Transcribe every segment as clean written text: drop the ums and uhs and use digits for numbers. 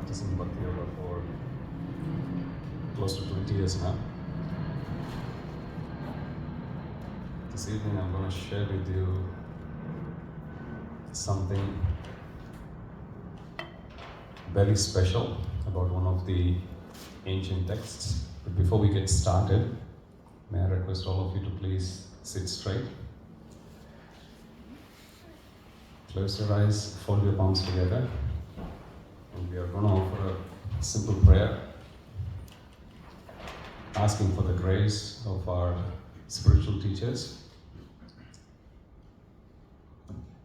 practicing Bhakti Yoga for close to 20 years now. This evening I'm going to share with you something very special about one of the ancient texts. But before we get started, may I request all of you to please sit straight. Close your eyes, fold your palms together, and we are going to offer a simple prayer, asking for the grace of our spiritual teachers.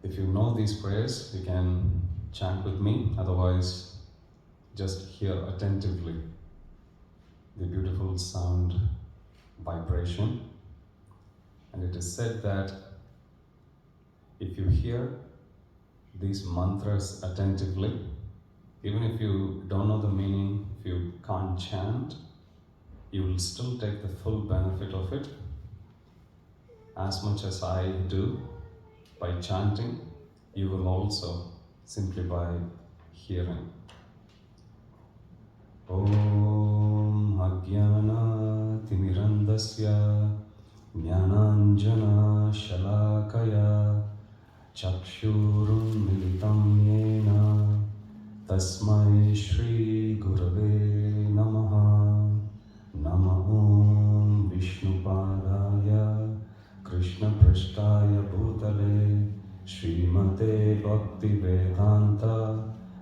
If you know these prayers, you can chant with me, otherwise just hear attentively the beautiful sound vibration. And it is said that if you hear these mantras attentively, even if you don't know the meaning, if you can't chant, you will still take the full benefit of it, as much as I do by chanting. You will also simply by hearing. Om Ajnana Timirandasya Jnananjana Shalakaya Chakshurun Militam Yena Tasmai Shri Gurave Namaha. Namo Vishnupadaya Krishna Prashtaya Bhutale Srimate Bhakti Vedanta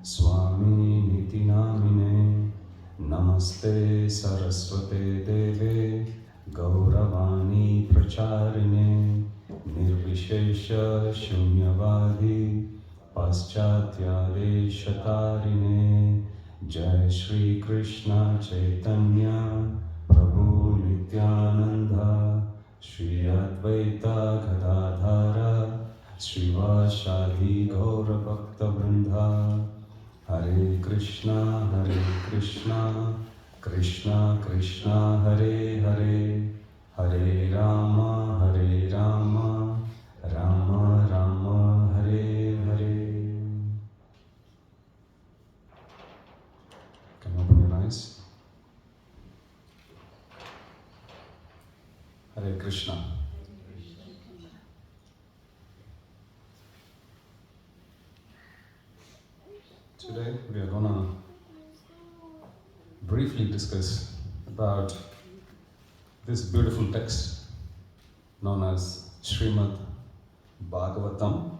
Swami Niti Namine Namaste Saraswate Deve Gauravani Pracharine Nirvishesha Shunyavadi Paschatya Deshatarine Jai Shri Krishna Chaitanya Prabhu Nityananda Shri Advaita Gadadhara Srivasadi Gaura Bhakta Vrinda. Hare Krishna Krishna Krishna Hare Hare, Hare Rama Rama Rama Hare Hare. Can you open your eyes? Hare Krishna. Today we are going to briefly discuss about this beautiful text known as Srimad Bhagavatam.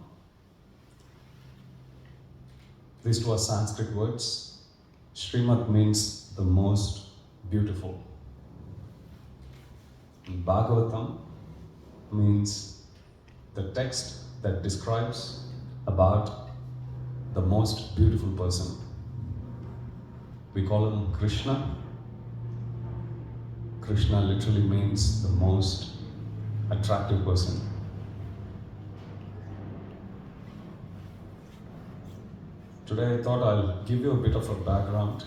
These two are Sanskrit words. Srimad means the most beautiful. Bhagavatam means the text that describes about the most beautiful person. We call him Krishna. Krishna literally means the most attractive person. Today I thought I'll give you a bit of a background,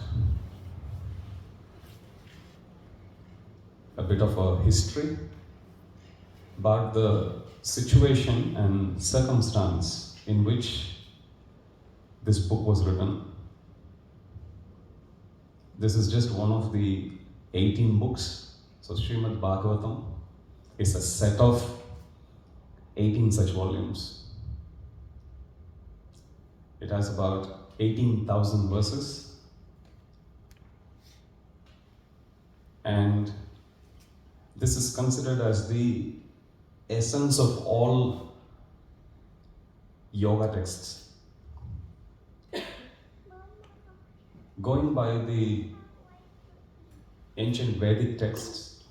a bit of a history about the situation and circumstance in which this book was written. This is just one of the 18 books. So Srimad Bhagavatam is a set of 18 such volumes. It has about 18,000 verses. And this is considered as the essence of all yoga texts. Going by the ancient Vedic texts,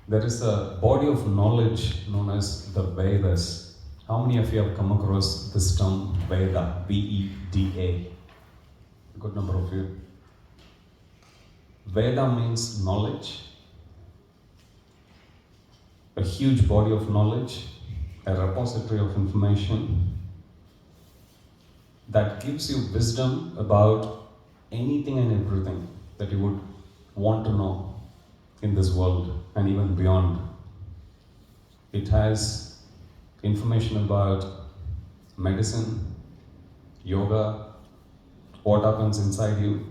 there is a body of knowledge known as the Vedas. How many of you have come across this term Veda? V-E-D-A. A good number of you. Veda means knowledge, a huge body of knowledge, a repository of information that gives you wisdom about anything and everything that you would want to know in this world and even beyond. It has information about medicine, yoga, what happens inside you.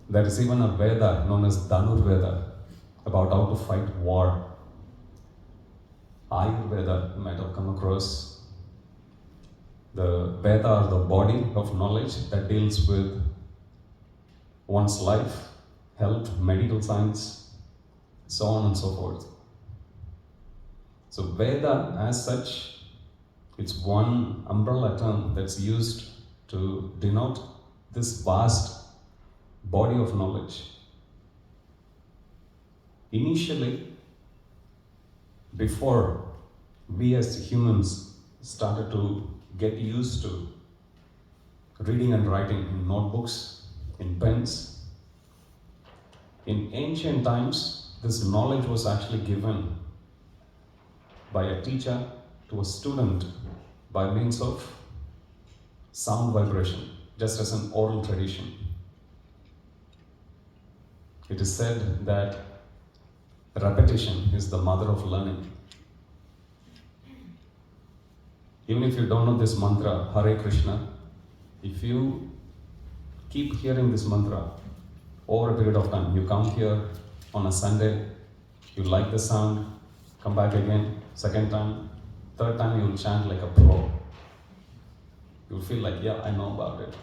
There is even a Veda known as Dhanurveda about how to fight war. Ayurveda you might have come across. The Veda or the body of knowledge that deals with one's life, health, medical science, so on and so forth. So Veda as such, it's one umbrella term that's used to denote this vast body of knowledge. Initially, before we as humans started to get used to reading and writing in notebooks, in pens, in ancient times, this knowledge was actually given by a teacher to a student by means of sound vibration, just as an oral tradition. It is said that repetition is the mother of learning. Even if you don't know this mantra, Hare Krishna, if you keep hearing this mantra over a period of time, you come here on a Sunday, you like the sound, come back again, second time, third time you will chant like a pro. You'll feel like, yeah, I know about it.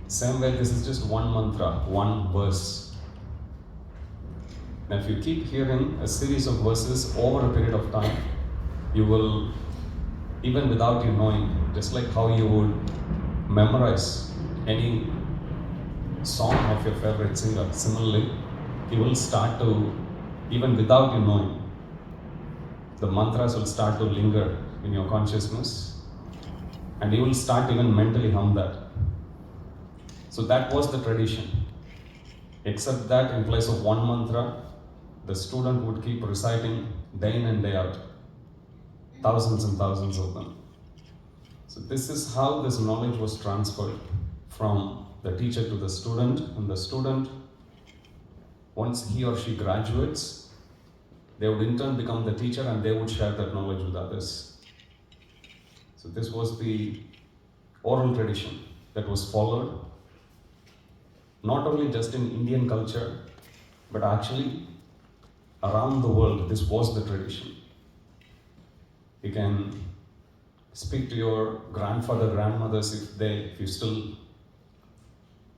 Same way, this is just one mantra, one verse. Now, if you keep hearing a series of verses over a period of time, you will, even without you knowing, just like how you would memorize any song of your favorite singer, similarly, you will start to, even without you knowing, the mantras will start to linger in your consciousness, and you will start even mentally hum that. So that was the tradition. Except that in place of one mantra, the student would keep reciting day in and day out, thousands and thousands of them. So this is how this knowledge was transferred from the teacher to the student, and the student, once he or she graduates, they would in turn become the teacher and they would share that knowledge with others. So this was the oral tradition that was followed, not only just in Indian culture, but actually around the world. This was the tradition. You can speak to your grandfather, grandmothers if you still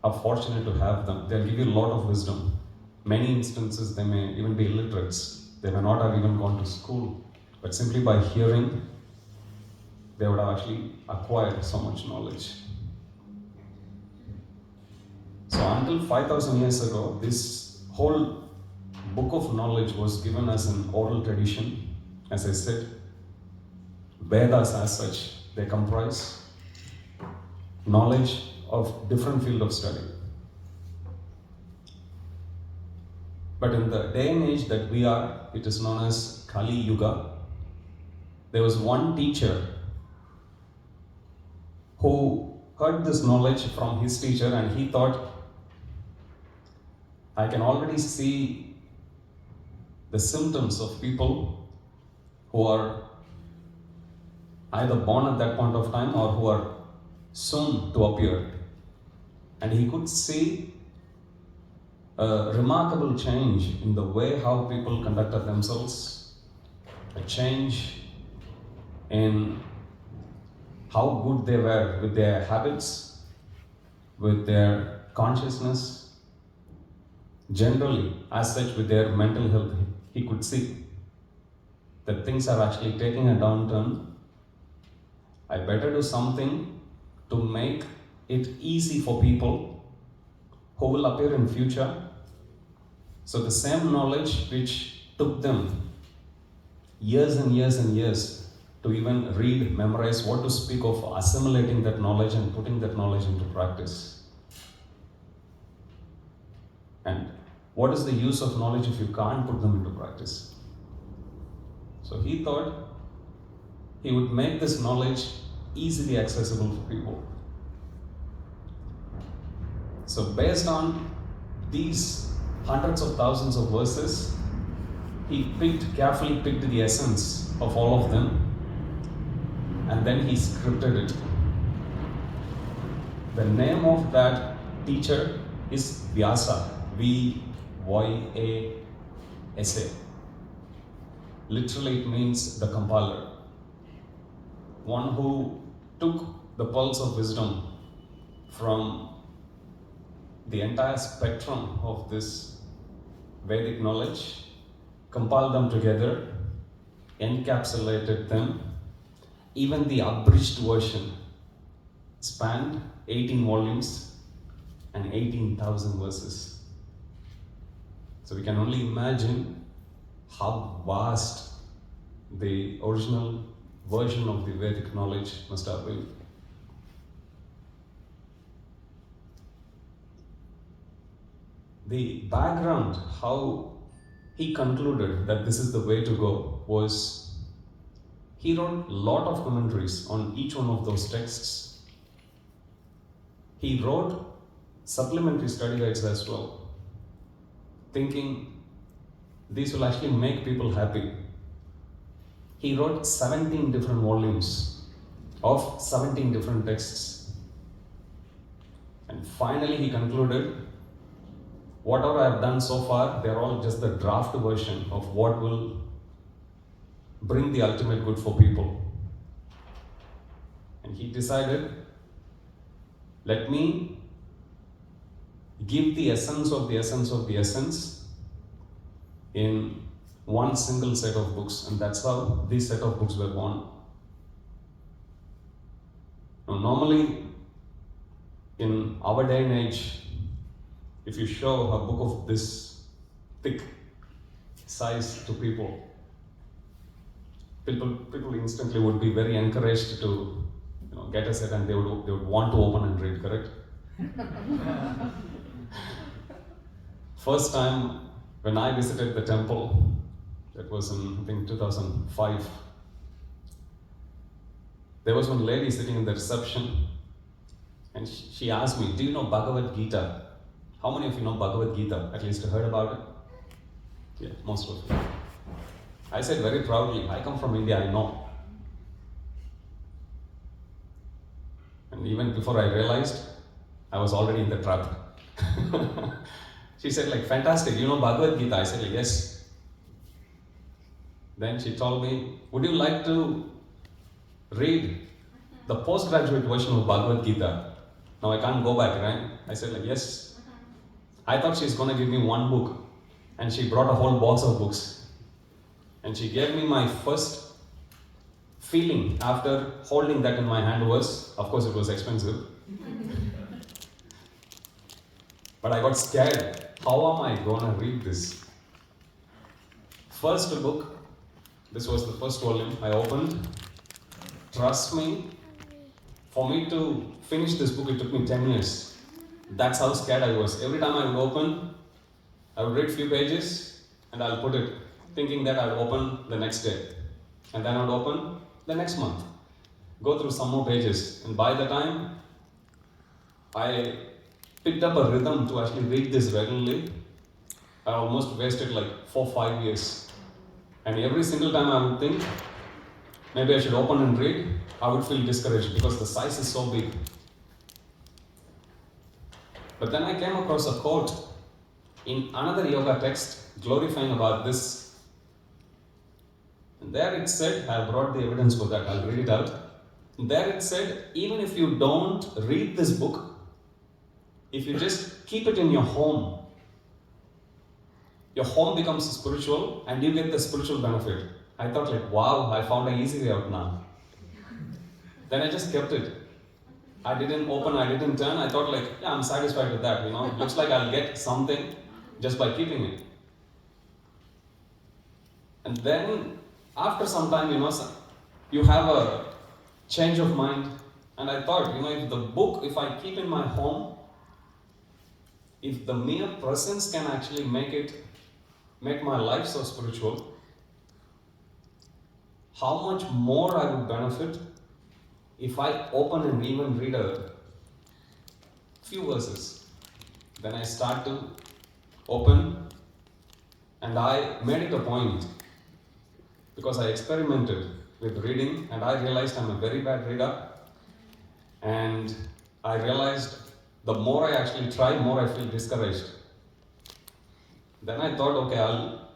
are fortunate to have them. They'll give you a lot of wisdom. Many instances they may even be illiterates. They may not have even gone to school, but simply by hearing, they would have actually acquired so much knowledge. So until 5,000 years ago, this whole book of knowledge was given as an oral tradition. As I said, Vedas as such, they comprise knowledge of different field of study. But in the day and age that we are, it is known as Kali Yuga. There was one teacher who heard this knowledge from his teacher, and he thought, I can already see the symptoms of people who are either born at that point of time or who are soon to appear. And he could see a remarkable change in the way how people conducted themselves, a change in how good they were with their habits, with their consciousness, generally, as such, with their mental health. He could see that things are actually taking a downturn. I better do something to make it easy for people who will appear in future. So the same knowledge which took them years and years and years to even read, memorize, what to speak of assimilating that knowledge and putting that knowledge into practice. And what is the use of knowledge if you can't put them into practice? So he thought he would make this knowledge easily accessible for people. So based on these hundreds of thousands of verses, he carefully picked the essence of all of them, and then he scripted it The name of that teacher is Vyasa, V-Y-A-S-A. Literally it means the compiler. One who took the pulse of wisdom from the entire spectrum of this Vedic knowledge, compiled them together, encapsulated them. Even the abridged version spanned 18 volumes and 18,000 verses. So we can only imagine how vast the original version of the Vedic knowledge must have been. The background, how he concluded that this is the way to go, was he wrote a lot of commentaries on each one of those texts. He wrote supplementary study guides as well, thinking these will actually make people happy. He wrote 17 different volumes of 17 different texts. And finally he concluded, whatever I have done so far, they are all just the draft version of what will bring the ultimate good for people. And he decided, let me give the essence of the essence of the essence in one single set of books, and that's how this set of books were born. Now, normally, in our day and age, if you show a book of this thick size to people instantly would be very encouraged to get a set, and they would want to open and read, correct? First time when I visited the temple, that was in, I think, 2005. There was one lady sitting in the reception, and she asked me, do you know Bhagavad Gita? How many of you know Bhagavad Gita? At least heard about it? Yeah, most of you. I said very proudly, I come from India, I know. And even before I realized, I was already in the trap. She said, like, fantastic, you know Bhagavad Gita? I said, like, yes. Then she told me, would you like to read the postgraduate version of Bhagavad Gita? Now I can't go back, right? I said, like, yes. I thought she's going to give me one book, and she brought a whole box of books. And she gave me my first feeling after holding that in my hand was, of course it was expensive, but I got scared. How am I going to read this? First book, this was the first volume I opened. Trust me, for me to finish this book, it took me 10 years. That's how scared I was. Every time I would open, I would read a few pages and I'll put it, thinking that I'll open the next day. And then I would open the next month. Go through some more pages. And by the time I picked up a rhythm to actually read this regularly, I almost wasted like 4-5 years. And every single time I would think, maybe I should open and read, I would feel discouraged because the size is so big. But then I came across a quote in another yoga text glorifying about this. And there it said, I have brought the evidence for that, I'll read it out. And there it said, even if you don't read this book, if you just keep it in your home becomes spiritual and you get the spiritual benefit. I thought like, wow, I found an easy way out now. Then I just kept it. I didn't open, I didn't turn. I thought like, yeah, I'm satisfied with that, Looks like I'll get something just by keeping it. And then after some time, you have a change of mind. And I thought, if the book, if I keep in my home, if the mere presence can actually make my life so spiritual, how much more I would benefit if I open and even read a few verses. Then I start to open, and I made it a point because I experimented with reading and I realized I'm a very bad reader, and I realized the more I actually try, more I feel discouraged. Then I thought, okay, I'll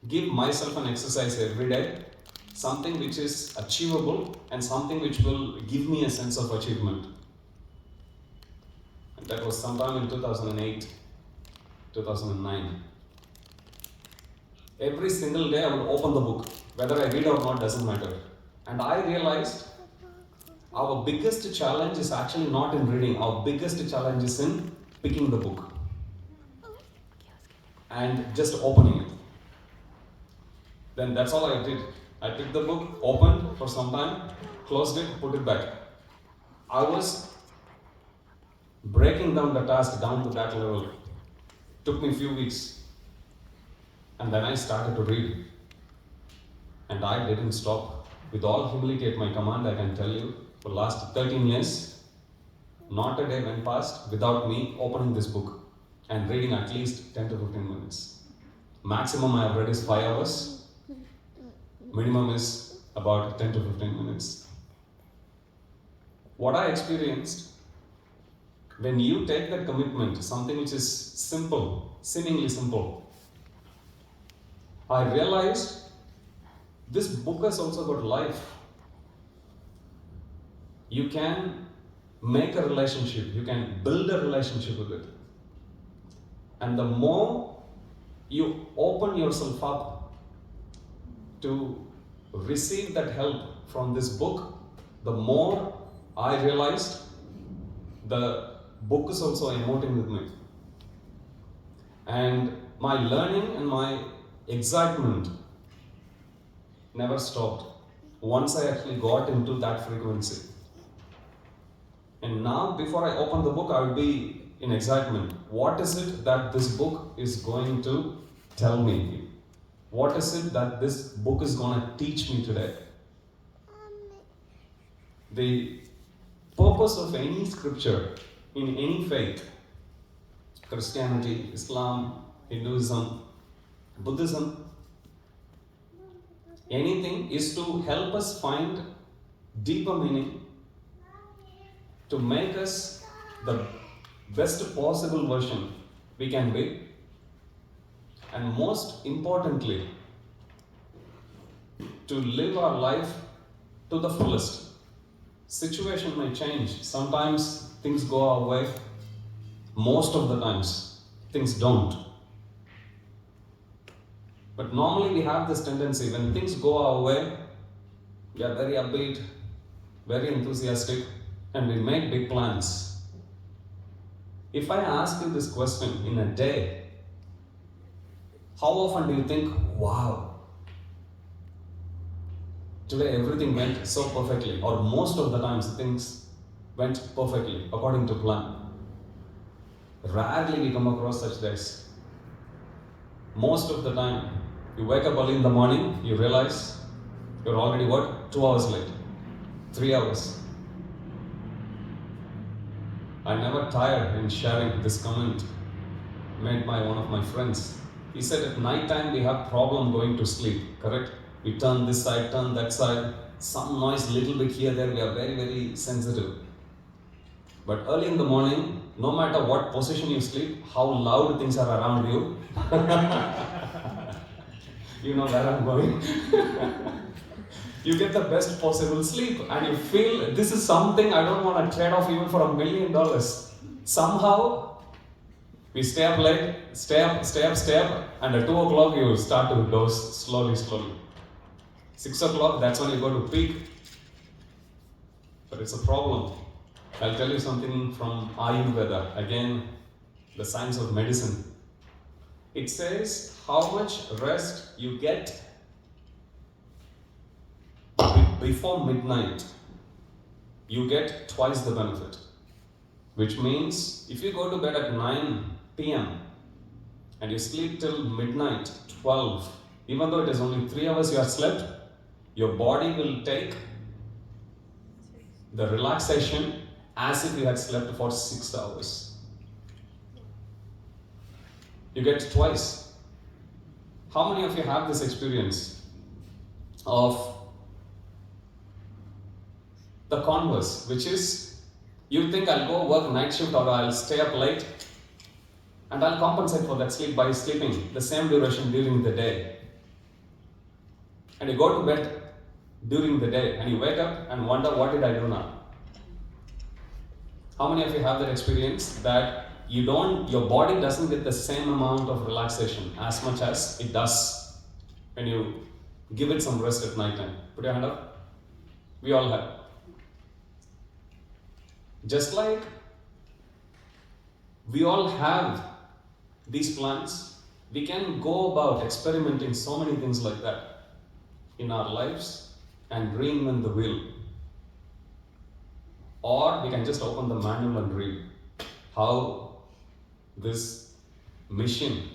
give myself an exercise every day, something which is achievable and something which will give me a sense of achievement. And that was sometime in 2008, 2009. Every single day I would open the book. Whether I read or not doesn't matter. And I realized our biggest challenge is actually not in reading. Our biggest challenge is in picking the book and just opening it. Then that's all I did. I picked the book, opened for some time, closed it, put it back. I was breaking down the task down to that level. Took me a few weeks. And then I started to read. And I didn't stop. With all humility at my command, I can tell you, for the last 13 years, not a day went past without me opening this book and reading at least 10 to 15 minutes. Maximum I have read is 5 hours. Minimum is about 10 to 15 minutes. What I experienced, when you take that commitment, something which is simple, seemingly simple, I realized this book has also got life. You can make a relationship, you can build a relationship with it. And the more you open yourself up to receive that help from this book, the more I realized the book is also emoting with me. And my learning and my excitement never stopped once I actually got into that frequency. And now, before I open the book, I will be in excitement. What is it that this book is going to tell me? What is it that this book is going to teach me today? The purpose of any scripture in any faith, Christianity, Islam, Hinduism, Buddhism, anything, is to help us find deeper meaning, to make us the best possible version we can be, and most importantly, to live our life to the fullest. Situation may change. Sometimes things go our way. Most of the times, things don't. But normally we have this tendency, when things go our way, we are very upbeat, very enthusiastic, and we make big plans. If I ask you this question in a day, how often do you think, wow, today everything went so perfectly, or most of the times things went perfectly according to plan? Rarely we come across such days. Most of the time, you wake up early in the morning, you realize you're already 2 hours late, 3 hours. I never tire in sharing this comment made by one of my friends. He said at night time we have problem going to sleep, correct? We turn this side, turn that side, some noise little bit here, there, we are very, very sensitive. But early in the morning, no matter what position you sleep, how loud things are around you, you know where I'm going. You get the best possible sleep and you feel this is something I don't want to trade off even for $1 million. Somehow, we stay up late, stay up, and at 2 o'clock you start to doze slowly. 6 o'clock, that's when you go to peak. But it's a problem. I'll tell you something from Ayurveda, again, the science of medicine. It says how much rest you get before midnight, you get twice the benefit. Which means if you go to bed at 9 p.m. and you sleep till midnight, 12, even though it is only 3 hours you have slept, your body will take the relaxation as if you had slept for 6 hours. You get twice. How many of you have this experience of the converse, which is You think I'll go work night shift or I'll stay up late and I'll compensate for that sleep by sleeping the same duration during the day. And you go to bed during the day and you wake up and wonder, what did I do now? How many of you have that experience that your body doesn't get the same amount of relaxation as much as it does when you give it some rest at night time? Put your hand up. We all have. Just like we all have these plans, we can go about experimenting so many things like that in our lives and reinvent the wheel. Or we can just open the manual and read how this machine,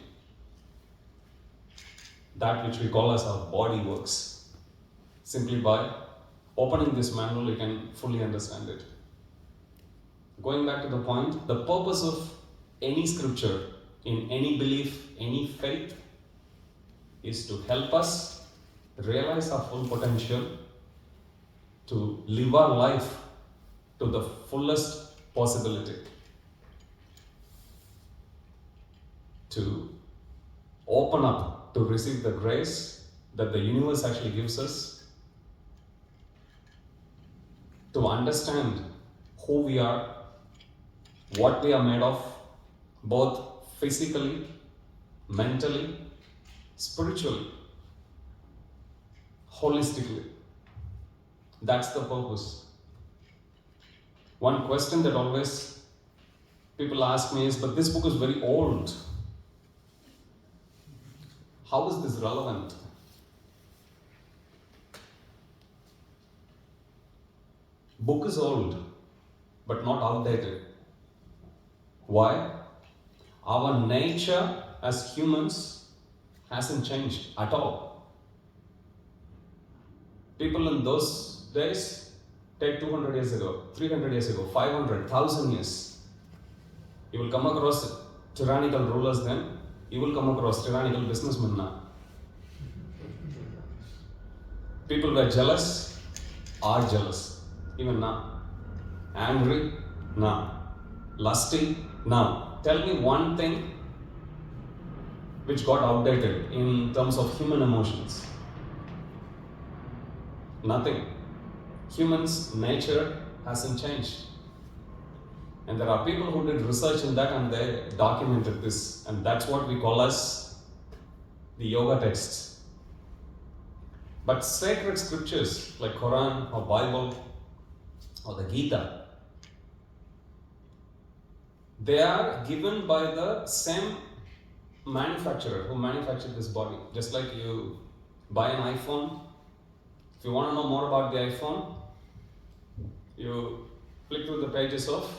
that which we call as our body, works. Simply by opening this manual, you can fully understand it. Going back to the point, the purpose of any scripture, in any belief, any faith, is to help us realize our full potential, to live our life to the fullest possibility, to open up to receive the grace that the universe actually gives us, to understand who we are, what we are made of, both physically, mentally, spiritually, holistically. That's the purpose. One question that always people ask me is, but this book is very old. How is this relevant? Book is old, but not outdated. Why? Our nature as humans hasn't changed at all. People in those days, take 200 years ago, 300 years ago, 500, 1,000 years. You will come across tyrannical rulers then, you will come across tyrannical businessmen now. People were jealous, are jealous, even now. Angry, now. Lusty, now. Tell me one thing which got outdated in terms of human emotions. Nothing. Humans' nature hasn't changed. And there are people who did research in that and they documented this, and that's what we call as the yoga texts. But sacred scriptures like Quran or Bible or the Gita, they are given by the same manufacturer who manufactured this body. Just like you buy an iPhone, if you want to know more about the iPhone, you flick through the pages of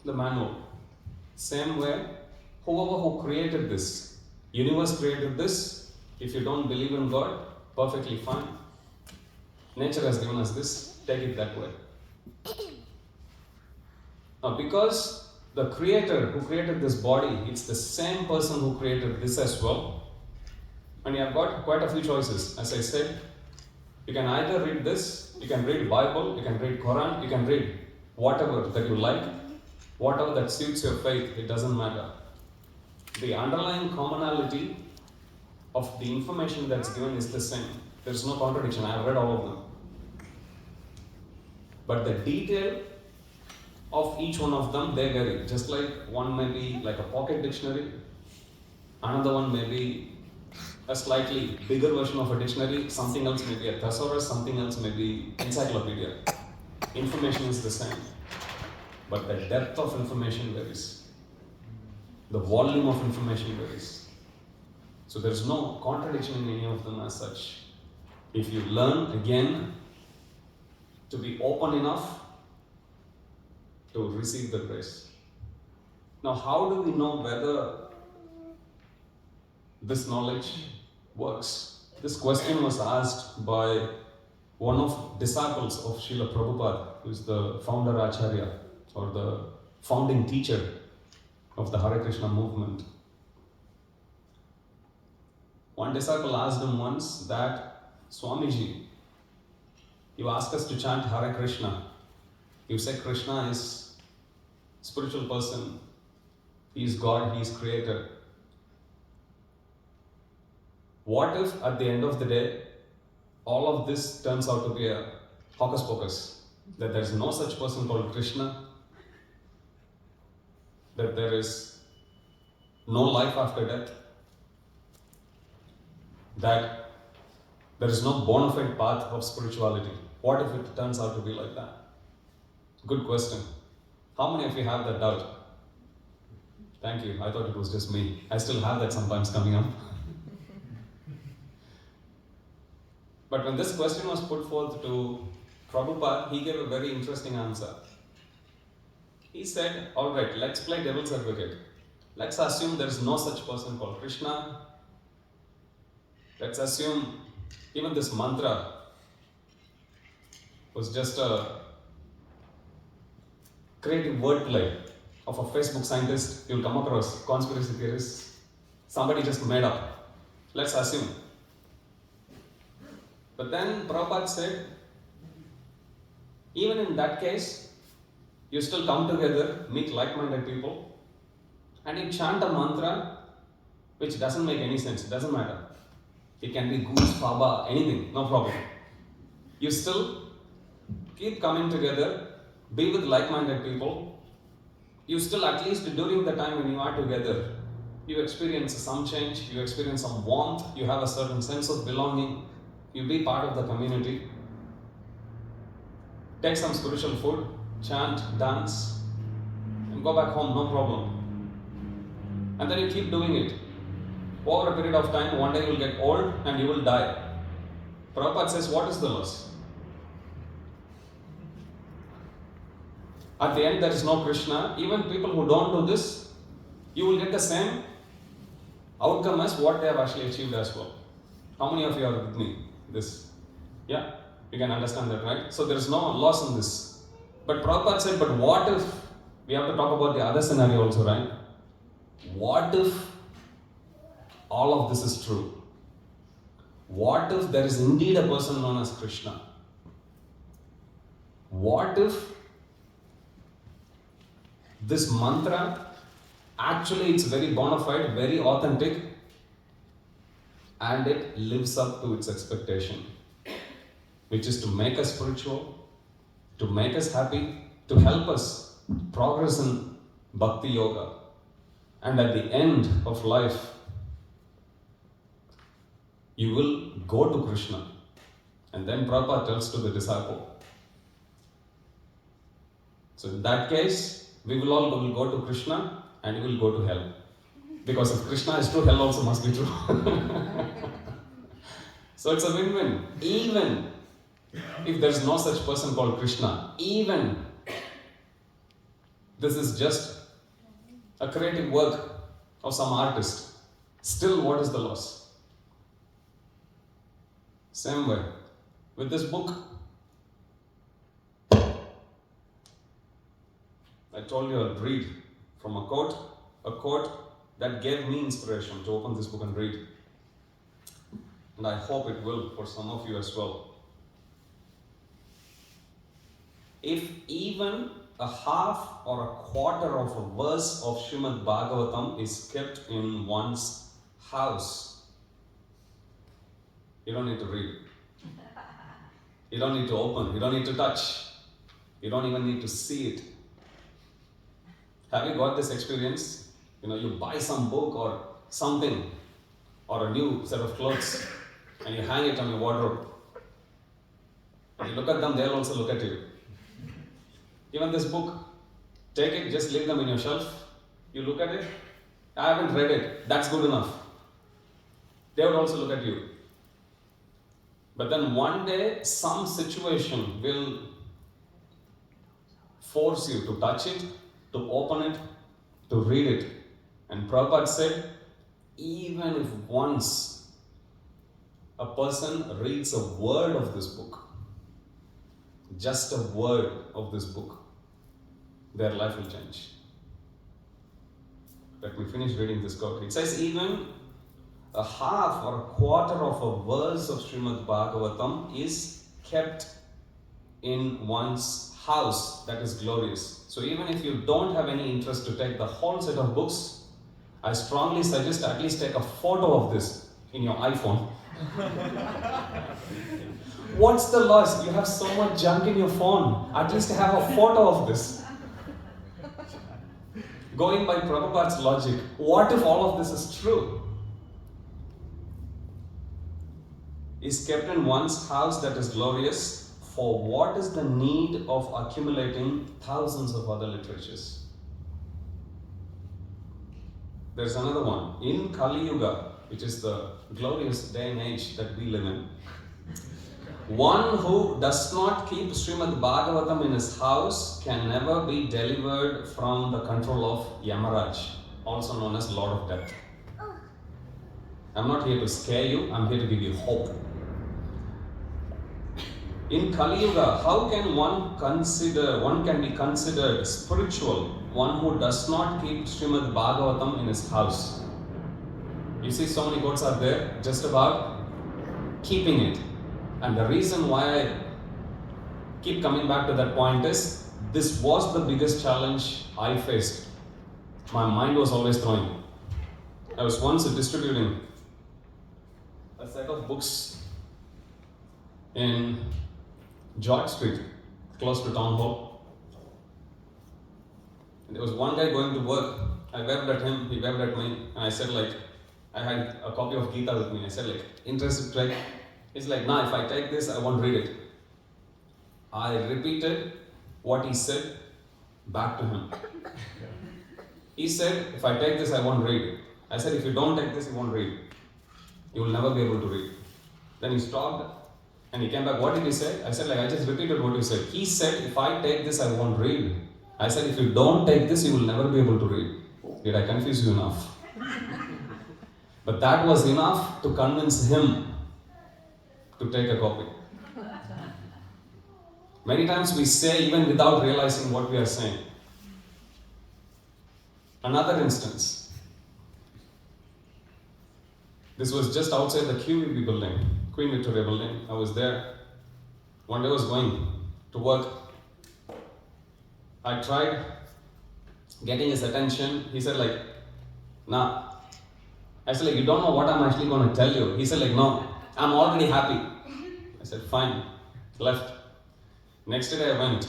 the manual. Same way, whoever who created this, universe created this, if you don't believe in God, perfectly fine. Nature has given us this, take it that way. Now, because the creator who created this body, it's the same person who created this as well. And you have got quite a few choices. As I said, you can either read this, you can read Bible, you can read Quran, you can read whatever that you like, whatever that suits your faith, it doesn't matter. The underlying commonality of the information that's given is the same. There's no contradiction. I have read all of them. But the detail of each one of them, they vary. Just like one may be like a pocket dictionary, another one may be a slightly bigger version of a dictionary, something else may be a thesaurus, something else may be encyclopedia. Information is the same, but the depth of information varies. The volume of information varies. So there's no contradiction in any of them as such. If you learn again to be open enough to receive the grace. Now, how do we know whether this knowledge works? This question was asked by one of disciples of Srila Prabhupada, who is the founder Acharya or the founding teacher of the Hare Krishna movement. One disciple asked him once that, Swamiji, you ask us to chant Hare Krishna. You say Krishna is spiritual person, he is God, he is creator. What if at the end of the day, all of this turns out to be a hocus pocus? That there is no such person called Krishna, that there is no life after death, that there is no bona fide path of spirituality. What if it turns out to be like that? Good question. How many of you have that doubt? Thank you. I thought it was just me. I still have that sometimes coming up. But when this question was put forth to Prabhupada, he gave a very interesting answer. He said, all right, let's play devil's advocate. Let's assume there is no such person called Krishna. Let's assume even this mantra was just a creative wordplay of a Facebook scientist. You'll come across conspiracy theorists. Somebody just made up. Let's assume. But then Prabhupada said, even in that case, you still come together, meet like-minded people, and you chant a mantra which doesn't make any sense. It doesn't matter. It can be goose, baba, anything, no problem. You still keep coming together, be with like-minded people. You still, at least during the time when you are together, you experience some change, you experience some warmth, you have a certain sense of belonging, you be part of the community. Take some spiritual food, chant, dance, and go back home, no problem. And then you keep doing it. Over a period of time, one day you will get old and you will die. Prabhupada says, what is the loss? At the end, there is no Krishna. Even people who don't do this, you will get the same outcome as what they have actually achieved as well. How many of you are with me? This, yeah, you can understand that, right? So there is no loss in this. But Prabhupada said, but what if, we have to talk about the other scenario also, right? What if all of this is true? What if there is indeed a person known as Krishna? What if this mantra, actually it's very bona fide, very authentic, and it lives up to its expectation, which is to make us spiritual, to make us happy, to help us progress in Bhakti Yoga. And at the end of life, you will go to Krishna. And then Prabhupada tells to the disciple. So in that case, we will all go to Krishna and we will go to hell. Because if Krishna is true, hell also must be true. So it's a win-win. Even if there is no such person called Krishna, even this is just a creative work of some artist, still what is the loss? Same way, with this book, I told you I'll read from a quote that gave me inspiration to open this book and read. And I hope it will for some of you as well. If even a half or a quarter of a verse of Srimad Bhagavatam is kept in one's house, you don't need to read. You don't need to open. You don't need to touch. You don't even need to see it. Have you got this experience? You buy some book or something, or a new set of clothes, and you hang it on your wardrobe. And you look at them, they'll also look at you. Even this book, take it, just leave them in your shelf. You look at it, I haven't read it, that's good enough. They would also look at you. But then one day, some situation will force you to touch it, to open it, to read it. And Prabhupada said, even if once a person reads a word of this book, just a word of this book, their life will change. Let me finish reading this quote. It says, even a half or a quarter of a verse of Srimad Bhagavatam is kept in one's house that is glorious. So even if you don't have any interest to take the whole set of books, I strongly suggest at least take a photo of this in your iPhone. What's the loss? You have so much junk in your phone. At least have a photo of this. Going by Prabhupada's logic, what if all of this is true? Is kept in one's house that is glorious, for what is the need of accumulating thousands of other literatures? There's another one. In Kali Yuga, which is the glorious day and age that we live in, one who does not keep Srimad Bhagavatam in his house can never be delivered from the control of Yamaraj, also known as Lord of Death. I'm not here to scare you, I'm here to give you hope. In Kali Yuga, how can one can be considered spiritual, one who does not keep Srimad Bhagavatam in his house? You see, so many quotes are there just about keeping it. And the reason why I keep coming back to that point is, this was the biggest challenge I faced. My mind was always throwing. I was once distributing a set of books in George Street, close to Town Hall. And there was one guy going to work. I waved at him, he waved at me, and I said I had a copy of Gita with me. I said interested to try? He's like, nah, if I take this, I won't read it. I repeated what he said back to him. He said, if I take this, I won't read it. I said, if you don't take this, you won't read. You will never be able to read. Then he stopped and he came back. What did he say? I said, I just repeated what you said. He said, if I take this, I won't read. I said, if you don't take this, you will never be able to read. Did I confuse you enough? But that was enough to convince him to take a copy. Many times we say even without realizing what we are saying. Another instance. This was just outside the QVB building, Queen Victoria building. I was there. One day I was going to work. I tried getting his attention. He said nah. I said you don't know what I'm actually going to tell you. He said no, I'm already happy. I said, fine. Left. Next day I went.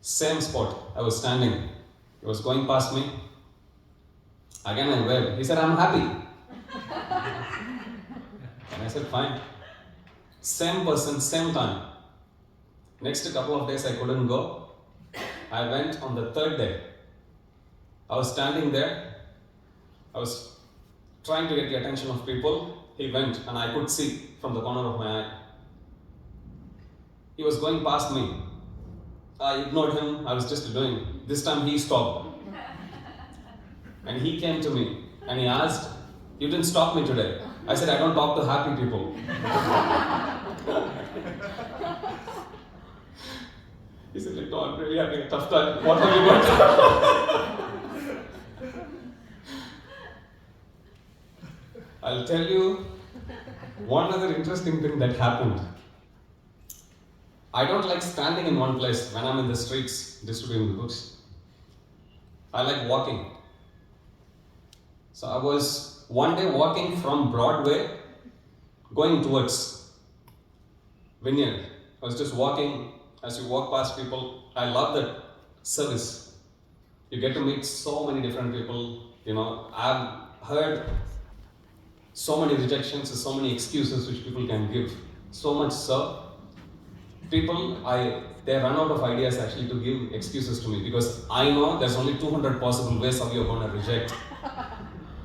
Same spot. I was standing. He was going past me. Again I waved. He said, I'm happy. And I said, fine. Same person, same time. Next couple of days I couldn't go. I went on the third day. I was standing there. I was trying to get the attention of people. He went and I could see from the corner of my eye. He was going past me. I ignored him. I was just doing. This time he stopped. And he came to me and he asked, you didn't stop me today. I said, I don't talk to happy people. He said, no, I'm really having a tough time. What have you got? I'll tell you one other interesting thing that happened. I don't like standing in one place when I'm in the streets distributing the books. I like walking. So I was one day walking from Broadway going towards Vineyard. I was just walking. As you walk past people, I love that service. You get to meet so many different people. I've heard so many rejections, so many excuses which people can give. So much so, people, they run out of ideas actually to give excuses to me, because I know there's only 200 possible ways how you're going to reject.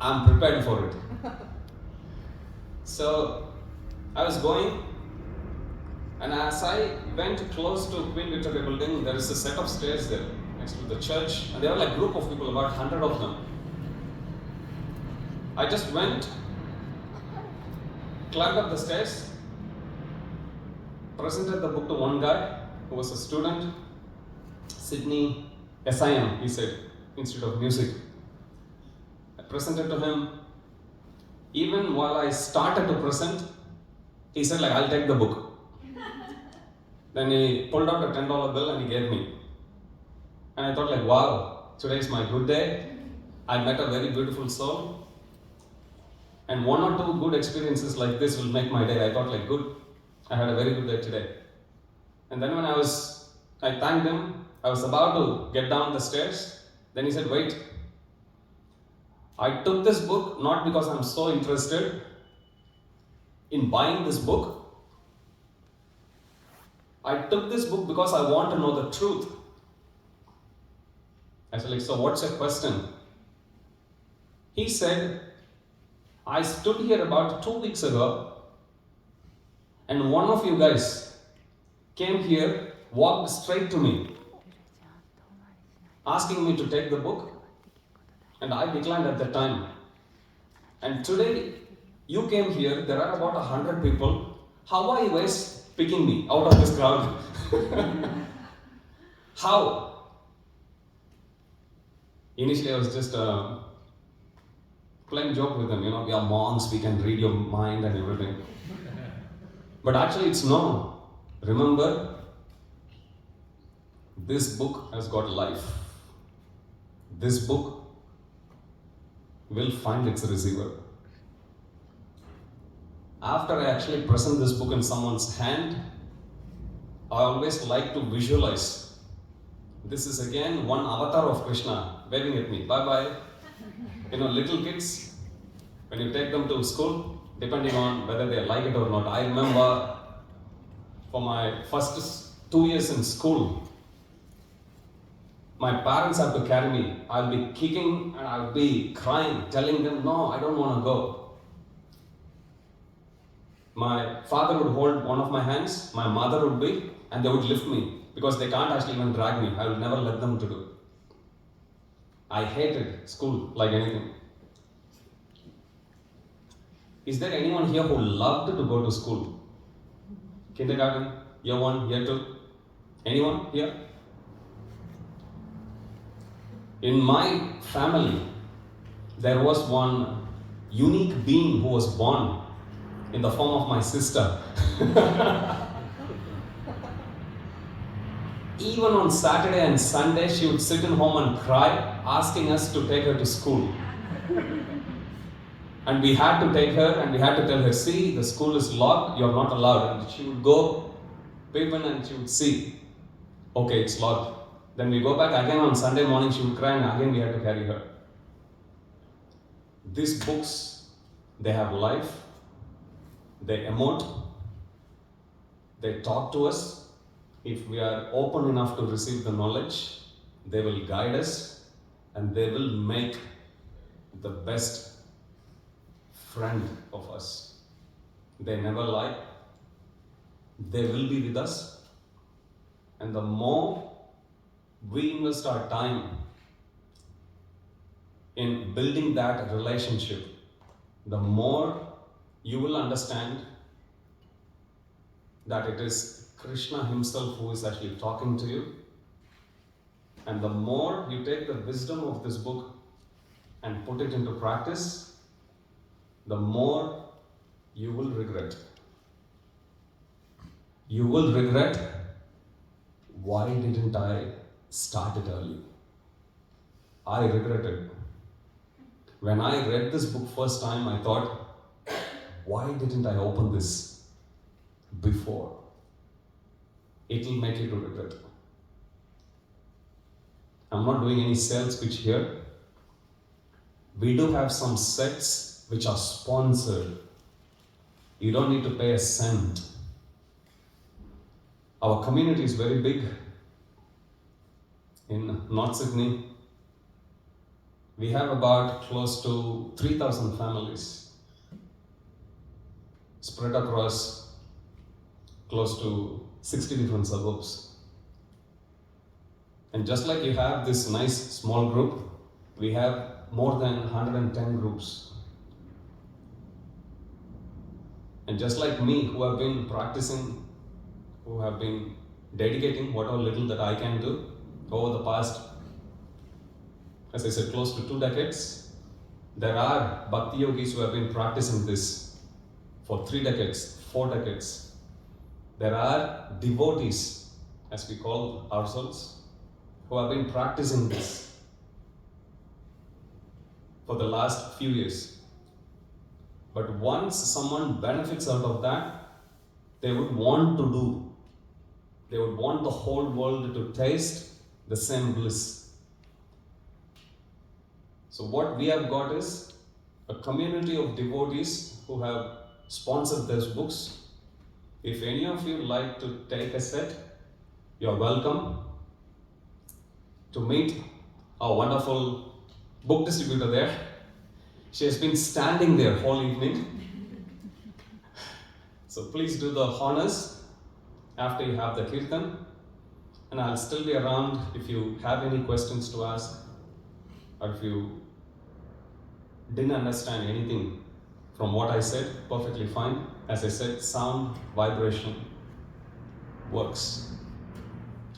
I'm prepared for it. So I was going, and as I went close to Queen Victoria building, there is a set of stairs there next to the church, and there were a group of people, about 100 of them. I just went, climbed up the stairs, presented the book to one guy who was a student, Sydney SIM, he said, Institute of Music. I presented to him. Even while I started to present, he said I'll take the book. Then he pulled out a $10 bill and he gave me. And I thought like, wow, today is my good day. I met a very beautiful soul. And one or two good experiences like this will make my day. I thought like, good, I had a very good day today. And then when I thanked him, I was about to get down the stairs. Then he said, wait. I took this book not because I'm so interested in buying this book. I took this book because I want to know the truth. I said like, so what's your question? He said, I stood here about 2 weeks ago and one of you guys came here, walked straight to me, asking me to take the book, and I declined at that time. And today you came here, there are about 100 people. How are you guys picking me out of this crowd? How? Initially I was just playing joke with them, we are monks, we can read your mind and everything. But actually it's no. Remember, this book has got life. This book will find its receiver. After I actually present this book in someone's hand, I always like to visualize. This is again one avatar of Krishna waving at me. Bye bye. Little kids, when you take them to school, depending on whether they like it or not. I remember for my first 2 years in school, my parents have to carry me. I'll be kicking and I'll be crying, telling them, no, I don't want to go. My father would hold one of my hands, my mother would be, and they would lift me because they can't actually even drag me. I will never let them to do. I hated school like anything. Is there anyone here who loved to go to school? Kindergarten, year 1, year 2? Anyone here? In my family, there was one unique being who was born in the form of my sister. Even on Saturday and Sunday, she would sit in home and cry, asking us to take her to school. And we had to take her and we had to tell her, see, the school is locked, you're not allowed. And she would go, peep in, and she would see, okay, it's locked. Then we go back again on Sunday morning, she would cry, and again we had to carry her. These books, they have life, they emote, they talk to us. If we are open enough to receive the knowledge, they will guide us and they will make the best friend of us. They never lie. They will be with us. And the more we invest our time in building that relationship, the more you will understand that it is Krishna himself who is actually talking to you. And the more you take the wisdom of this book and put it into practice, the more you will regret. You will regret, why didn't I start it early? I regretted. When I read this book first time, I thought, why didn't I open this before? It will make you to regret. I'm not doing any sales pitch here. We do have some sets which are sponsored. You don't need to pay a cent. Our community is very big. In North Sydney, we have about close to 3,000 families spread across close to 60 different suburbs. And just like you have this nice small group, we have more than 110 groups. And just like me, who have been practicing, who have been dedicating whatever little that I can do over the past, as I said, close to 2 decades, there are Bhakti yogis who have been practicing this for 3 decades, 4 decades. there are devotees, as we call ourselves, who have been practicing this for the last few years. But once someone benefits out of that, they would want to do. They would want the whole world to taste the same bliss. So what we have got is a community of devotees who have sponsored these books. If any of you like to take a set, you're welcome to meet our wonderful book distributor there. She has been standing there whole evening. So please do the honors after you have the kirtan, and I'll still be around if you have any questions to ask, or if you didn't understand anything from what I said, perfectly fine. As I said, sound, vibration works.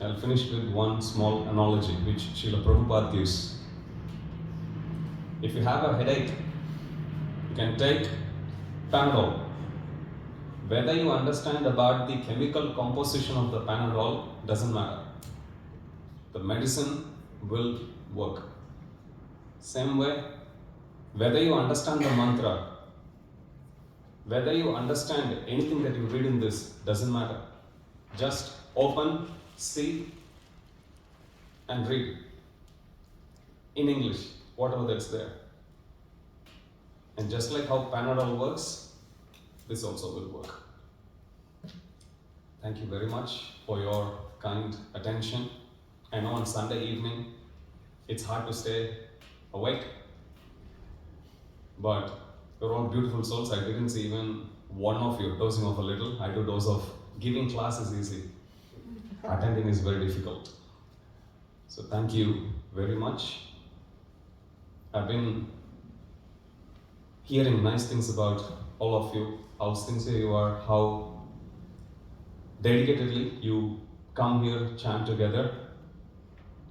I'll finish with one small analogy which Srila Prabhupada gives. If you have a headache, you can take Panadol. Whether you understand about the chemical composition of the Panadol doesn't matter. The medicine will work. Same way, whether you understand the mantra, whether you understand anything that you read in this, doesn't matter. Just open, see, and read in English, whatever that's there. And just like how Panadol works, this also will work. Thank you very much for your kind attention. I know on Sunday evening, it's hard to stay awake, but you're all beautiful souls. I didn't see even one of you dozing off a little. I do doze off. Giving class is easy. Attending is very difficult. So thank you very much. I've been hearing nice things about all of you, how sincere you are, how dedicatedly you come here, chant together.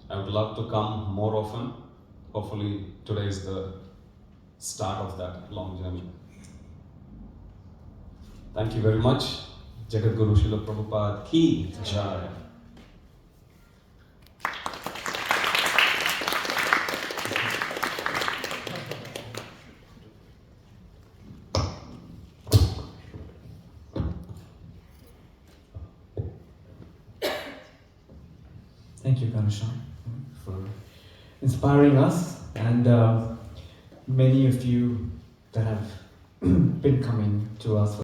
I would love to come more often. Hopefully today is the start of that long journey. Thank you very much. Jagat Guru Srila Prabhupada Ki Jai. Thank you, Ghanashyam, for inspiring us, and many of you that have been coming to us